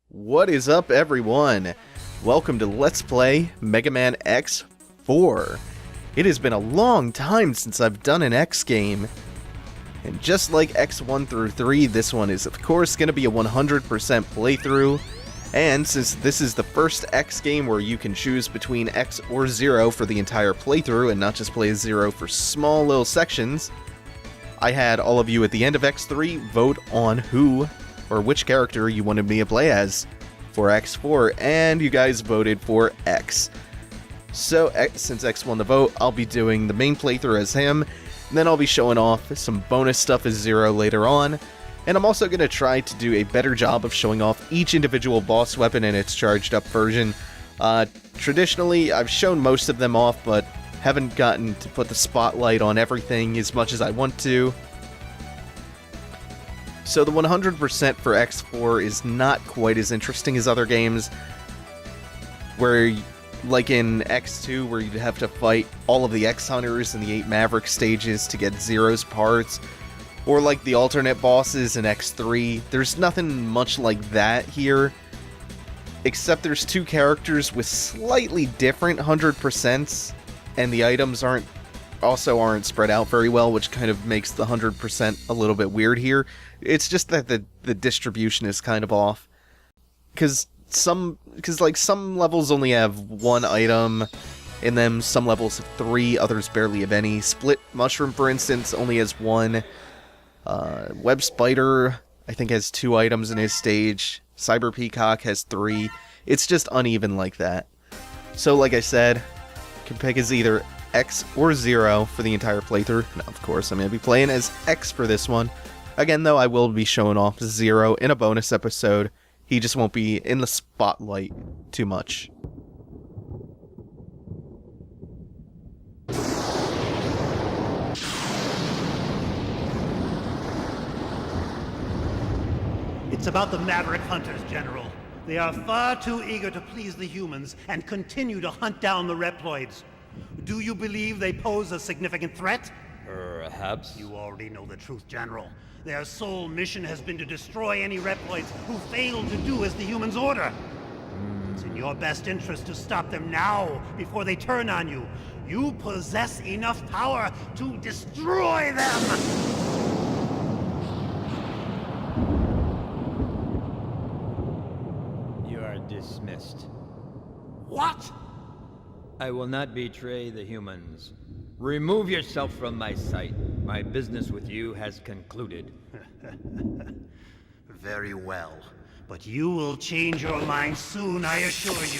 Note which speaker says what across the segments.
Speaker 1: What is up, everyone? Welcome to Let's Play Megaman X4. It has been a long time since I've done an X game, and just like X1 through 3, this one is of course going to be a 100% playthrough, and since this is the first X game where you can choose between X or 0 for the entire playthrough and not just play as 0 for small little sections, I had all of you at the end of X3 vote on who or which character you wanted me to play as for X4, and you guys voted for X. So, since X won the vote, I'll be doing the main playthrough as him, and then I'll be showing off some bonus stuff as 0 later on, and I'm also going to try to do a better job of showing off each individual boss weapon in its charged up version. Traditionally, I've shown most of them off, but haven't gotten to put the spotlight on everything as much as I want to. So the 100% for X4 is not quite as interesting as other games, where, like in X2, where you'd have to fight all of the X-Hunters and the 8 Maverick stages to get Zero's parts, or like the alternate bosses in X3, there's nothing much like that here, except there's 2 characters with slightly different 100%s, and the items aren't spread out very well, which kind of makes the 100% a little bit weird here. It's just that the distribution is kind of off. Because some levels only have 1 item in them, some levels have 3, others barely have any. Split Mushroom, for instance, only has 1. Web Spider, I think, has 2 items in his stage. Cyber Peacock has 3. It's just uneven like that. So, like I said, you can pick as either X or 0 for the entire playthrough. Now, of course, I'm going to be playing as X for this one. Again, though, I will be showing off 0 in a bonus episode. He just won't be in the spotlight too much.
Speaker 2: It's about the Maverick Hunters, General. They are far too eager to please the humans and continue to hunt down the Reploids. Do you believe they pose a significant threat?
Speaker 3: Perhaps.
Speaker 2: You already know the truth, General. Their sole mission has been to destroy any Reploids who fail to do as the humans order. It's in your best interest to stop them now, before they turn on you. You possess enough power to destroy them!
Speaker 3: You are dismissed.
Speaker 2: What?
Speaker 3: I will not betray the humans. Remove yourself from my sight. My business with you has concluded.
Speaker 2: Very well. But you will change your mind soon, I assure you.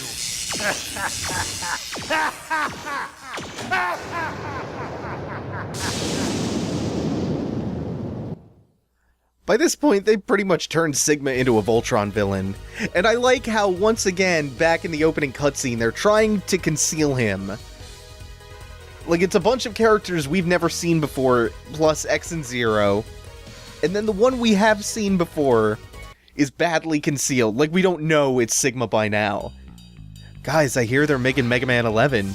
Speaker 1: By this point, they pretty much turned Sigma into a Voltron villain. And I like how, once again, back in the opening cutscene, they're trying to conceal him. Like, it's a bunch of characters we've never seen before, plus X and 0. And then the one we have seen before is badly concealed. Like, we don't know it's Sigma by now. Guys, I hear they're making Megaman 11.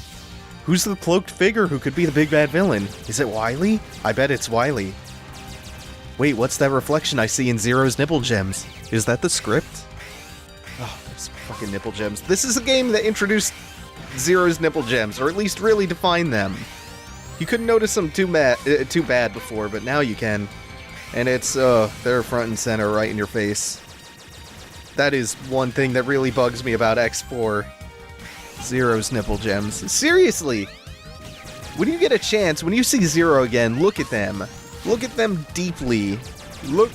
Speaker 1: Who's the cloaked figure who could be the big bad villain? Is it Wily? I bet it's Wily. Wait, what's that reflection I see in Zero's nipple gems? Is that the script? Oh, those fucking nipple gems. This is a game that introduced Zero's nipple gems, or at least really defined them. You couldn't notice them too bad before, but now you can. And it's, they're front and center right in your face. That is one thing that really bugs me about X4. Zero's nipple gems. Seriously! When you get a chance, when you see 0 again, look at them. Look at them deeply. Look...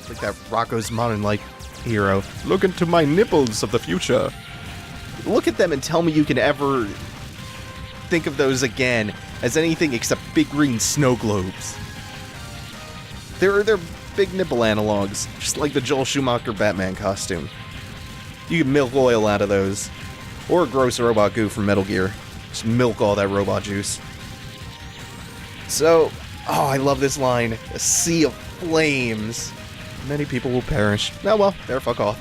Speaker 1: like that Rocco's Modern Life hero. Look into my nipples of the future. Look at them and tell me you can ever think of those again as anything except big green snow globes. They're big nipple analogs, just like the Joel Schumacher Batman costume. You can milk oil out of those. Or gross robot goo from Metal Gear. Just milk all that robot juice. So, oh, I love this line. A sea of flames. Many people will perish. Oh well, there, fuck off.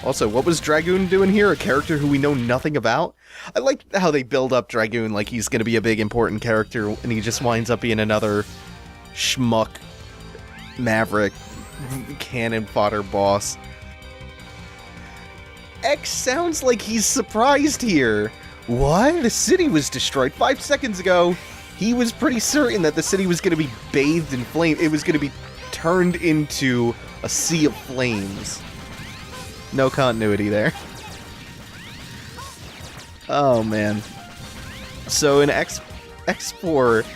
Speaker 1: Also, what was Dragoon doing here? A character who we know nothing about? I like how they build up Dragoon like he's gonna be a big important character, and he just winds up being another schmuck Maverick cannon fodder boss. X sounds like he's surprised here. What? The city was destroyed 5 seconds ago. He was pretty certain that the city was going to be bathed in flame. It was going to be turned into a sea of flames. No continuity there. Oh, man. So in X4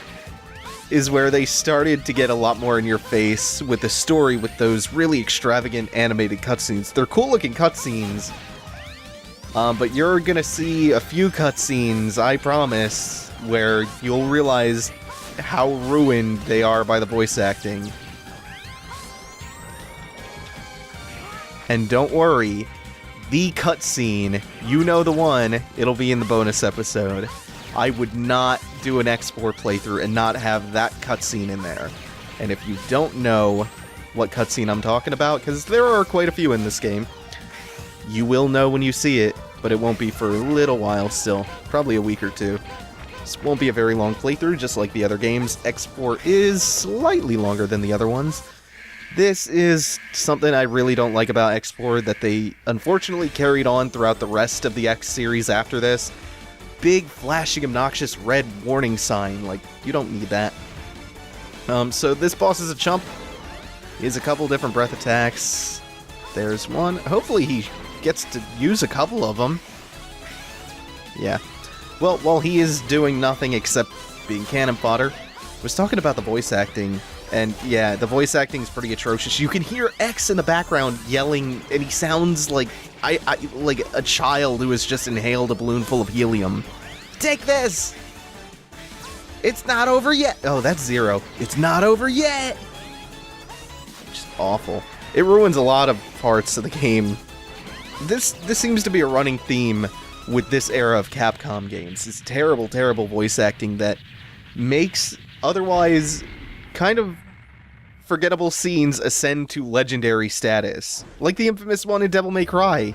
Speaker 1: is where they started to get a lot more in your face with the story, with those really extravagant animated cutscenes. They're cool-looking cutscenes, but you're gonna see a few cutscenes, I promise, where you'll realize how ruined they are by the voice acting. And don't worry, the cutscene, you know the one, it'll be in the bonus episode. I would not do an X4 playthrough and not have that cutscene in there. And if you don't know what cutscene I'm talking about, because there are quite a few in this game, you will know when you see it, but it won't be for a little while still. Probably a week or two. This won't be a very long playthrough, just like the other games. X4 is slightly longer than the other ones. This is something I really don't like about X4 that they unfortunately carried on throughout the rest of the X series after this. Big, flashing, obnoxious red warning sign. Like, you don't need that. So this boss is a chump. He has a couple different breath attacks. There's one. Hopefully he gets to use a couple of them. Yeah. Well, while he is doing nothing except being cannon fodder, I was talking about the voice acting, and yeah, the voice acting is pretty atrocious. You can hear X in the background yelling, and he sounds like like a child who has just inhaled a balloon full of helium. Take this! It's not over yet! Oh, that's Zero. It's not over yet! Just awful. It ruins a lot of parts of the game. This seems to be a running theme with this era of Capcom games. It's terrible, terrible voice acting that makes otherwise kind of forgettable scenes ascend to legendary status. Like the infamous one in Devil May Cry.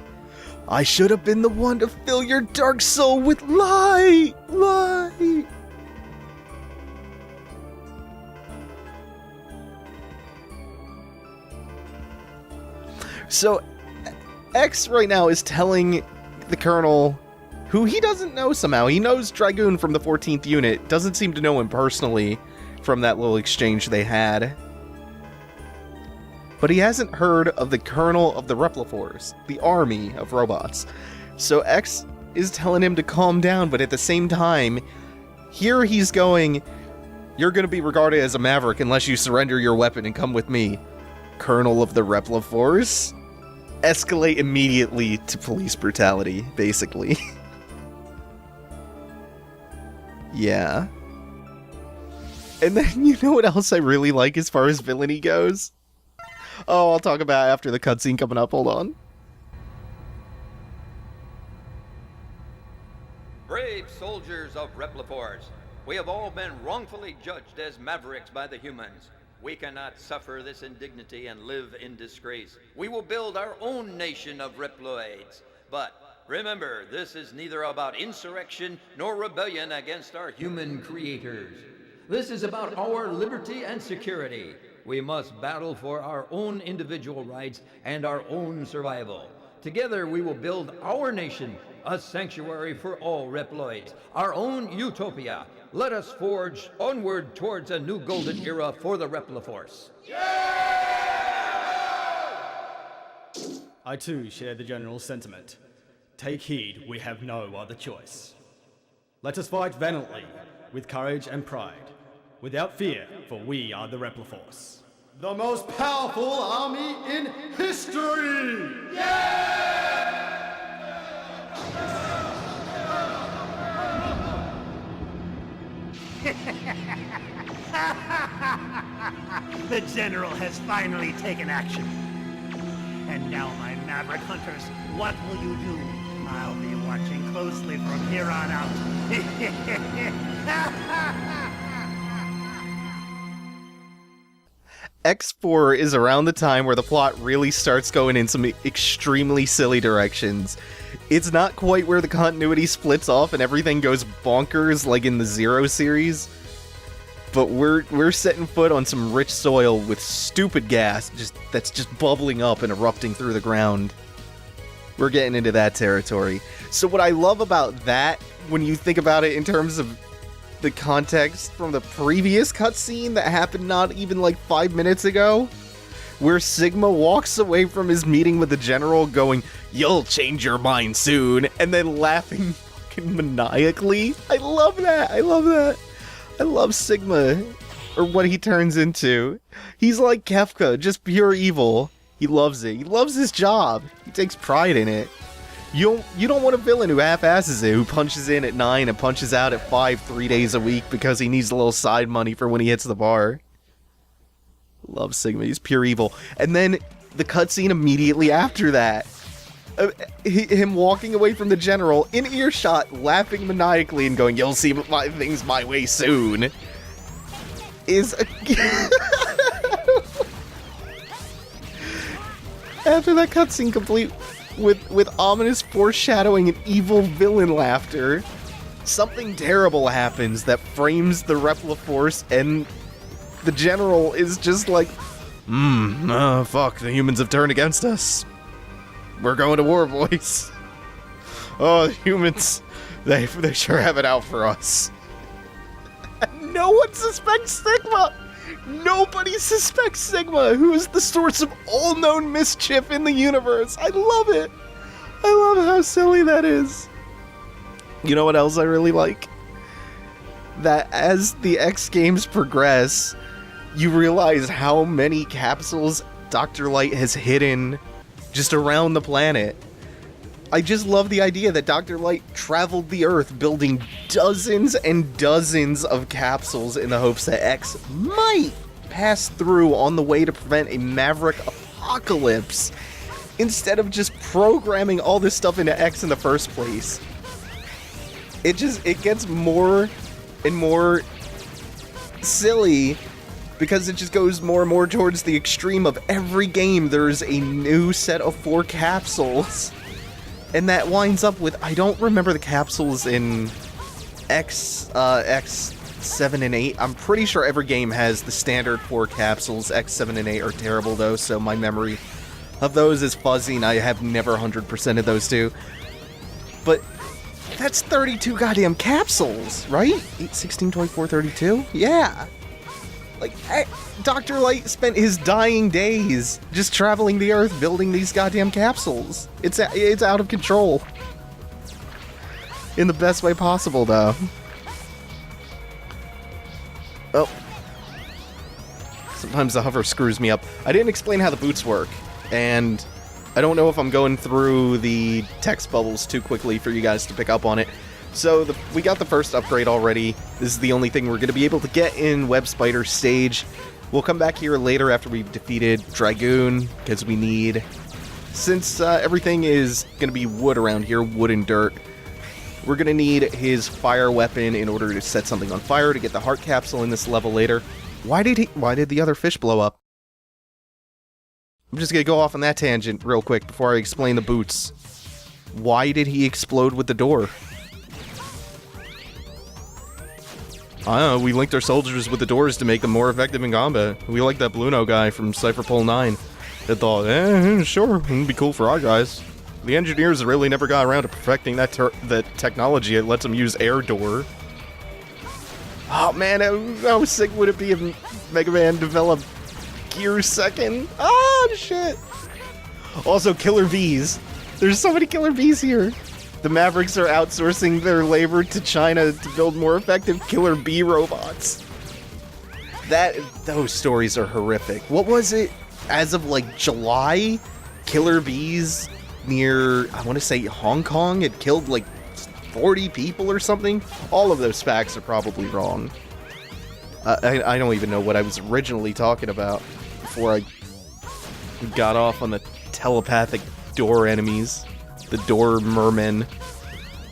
Speaker 1: I should have been the one to fill your dark soul with light! Light! So, X right now is telling the Colonel, who he doesn't know somehow. He knows Dragoon from the 14th unit, doesn't seem to know him personally from that little exchange they had. But he hasn't heard of the Colonel of the Replaforce, the army of robots. So X is telling him to calm down, but at the same time, here he's going, you're going to be regarded as a maverick unless you surrender your weapon and come with me. Colonel of the Replaforce? Escalate immediately to police brutality, basically. Yeah. And then, you know what else I really like as far as villainy goes? Oh, I'll talk about it after the cutscene coming up. Hold on.
Speaker 3: Brave soldiers of Replaforce, we have all been wrongfully judged as mavericks by the humans. We cannot suffer this indignity and live in disgrace. We will build our own nation of Reploids. But remember, this is neither about insurrection nor rebellion against our human creators. This is about our liberty and security. We must battle for our own individual rights and our own survival. Together we will build our nation, a sanctuary for all Reploids, our own utopia. Let us forge onward towards a new golden era for the Replaforce.
Speaker 4: I too share the general sentiment. Take heed, we have no other choice. Let us fight valiantly, with courage and pride, without fear, for we are the Replaforce. The most powerful army in history!
Speaker 2: The General has finally taken action. And now, my Maverick Hunters, what will you do? I'll be watching closely from here on out.
Speaker 1: X4 is around the time where the plot really starts going in some extremely silly directions. It's not quite where the continuity splits off and everything goes bonkers like in the Zero series, but we're setting foot on some rich soil with stupid gas that's just bubbling up and erupting through the ground. We're getting into that territory. So what I love about that, when you think about it in terms of the context from the previous cutscene that happened not even like 5 minutes ago, where Sigma walks away from his meeting with the general going, "You'll change your mind soon," and then laughing fucking maniacally. I love that. I love that. I love Sigma, or what he turns into. He's like Kefka, just pure evil. He loves it. He loves his job. He takes pride in it. You don't want a villain who half-asses it, who punches in at 9 and punches out at 5 3 days a week because he needs a little side money for when he hits the bar. Love Sigma. He's pure evil. And then the cutscene immediately after that. Him walking away from the general, in earshot, laughing maniacally and going, "You'll see things my way soon," is a... After that cutscene complete with ominous foreshadowing and evil villain laughter, something terrible happens that frames the Replaforce, and the general is just like, fuck, the humans have turned against us. We're going to war, boys. Oh, the humans, they sure have it out for us. No one suspects Sigma! Nobody suspects Sigma, who is the source of all known mischief in the universe. I love it. I love how silly that is. You know what else I really like? That as the X games progress, you realize how many capsules Dr. Light has hidden just around the planet. I just love the idea that Dr. Light traveled the Earth building dozens and dozens of capsules in the hopes that X might pass through on the way to prevent a Maverick apocalypse, instead of just programming all this stuff into X in the first place. It gets more and more silly because it just goes more and more towards the extreme of every game there's a new set of 4 capsules. And that winds up with, I don't remember the capsules in X 7 and 8. I'm pretty sure every game has the standard 4 capsules. X 7 and 8 are terrible though, so my memory of those is fuzzy and I have never 100%ed those two. But that's 32 goddamn capsules, right? 8, 16, 24, 32? Yeah. Like, Dr. Light spent his dying days just traveling the Earth building these goddamn capsules. It's out of control. In the best way possible, though. Oh. Sometimes the hover screws me up. I didn't explain how the boots work, and I don't know if I'm going through the text bubbles too quickly for you guys to pick up on it. So we got the first upgrade already. This is the only thing we're going to be able to get in Web Spider stage. We'll come back here later after we've defeated Dragoon, because we need... Since everything is going to be wood around here, wood and dirt, we're going to need his fire weapon in order to set something on fire to get the heart capsule in this level later. Why did the other fish blow up? I'm just going to go off on that tangent real quick before I explain the boots. Why did he explode with the door? I don't know, we linked our soldiers with the doors to make them more effective in combat. We like that Bluno guy from Cypherpole 9 that thought, sure, it'd be cool for our guys. The engineers really never got around to perfecting that technology that lets them use air door. Oh man, how sick would it be if Megaman developed Gear Second? Ah, shit! Also, killer bees. There's so many killer bees here. The Mavericks are outsourcing their labor to China to build more effective killer bee robots. Those stories are horrific. What was it? As of like July, killer bees near, I want to say Hong Kong, had killed like 40 people or something. All of those facts are probably wrong. I don't even know what I was originally talking about before I got off on the telepathic door enemies. The door mermen.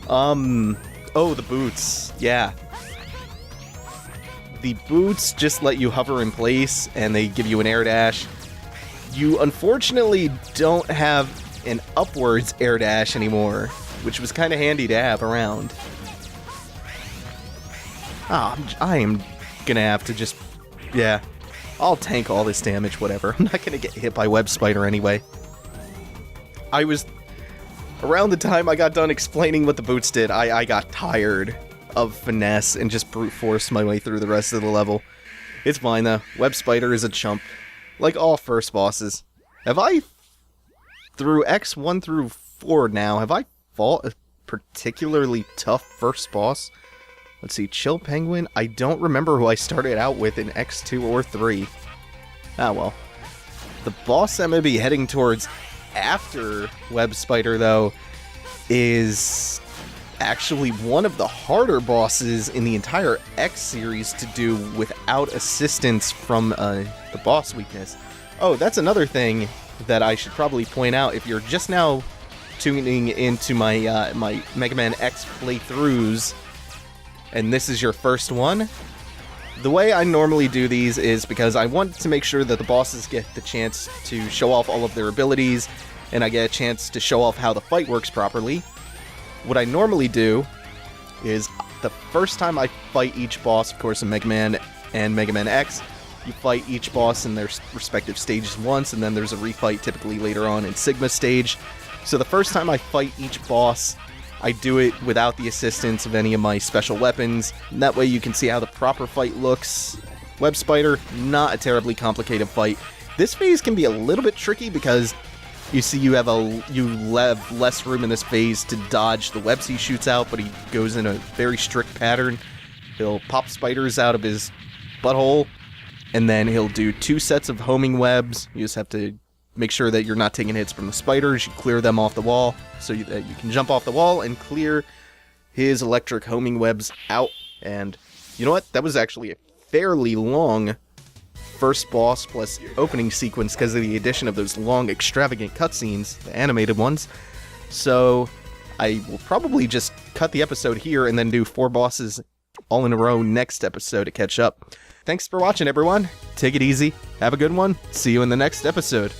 Speaker 1: Oh, the boots. Yeah. The boots just let you hover in place, and they give you an air dash. You unfortunately don't have an upwards air dash anymore, which was kind of handy to have around. I am gonna have to just... Yeah. I'll tank all this damage, whatever. I'm not gonna get hit by Web Spider anyway. Around the time I got done explaining what the boots did, I got tired of finesse and just brute forced my way through the rest of the level. It's fine though. Web Spider is a chump. Like all first bosses. Have I, through X1 through 4 now, have I fought a particularly tough first boss? Let's see, Chill Penguin. I don't remember who I started out with in X2 or 3. Ah well. The boss I'm going to be heading towards after Web Spider, though, is actually one of the harder bosses in the entire X series to do without assistance from the boss weakness. Oh, that's another thing that I should probably point out. If you're just now tuning into my my Mega Man X playthroughs, and this is your first one, the way I normally do these is because I want to make sure that the bosses get the chance to show off all of their abilities, and I get a chance to show off how the fight works properly. What I normally do is, the first time I fight each boss, of course in Mega Man and Mega Man X, you fight each boss in their respective stages once, and then there's a refight typically later on in Sigma stage. So the first time I fight each boss, I do it without the assistance of any of my special weapons, and that way you can see how the proper fight looks. Web Spider, not a terribly complicated fight. This phase can be a little bit tricky because you see you have less room in this phase to dodge the webs he shoots out, but he goes in a very strict pattern. He'll pop spiders out of his butthole, and then he'll do 2 sets of homing webs. You just have to make sure that you're not taking hits from the spiders. You clear them off the wall so that you can jump off the wall and clear his electric homing webs out. And you know what? That was actually a fairly long first boss plus opening sequence because of the addition of those long, extravagant cutscenes, the animated ones. So I will probably just cut the episode here and then do 4 bosses all in a row next episode to catch up. Thanks for watching, everyone. Take it easy. Have a good one. See you in the next episode.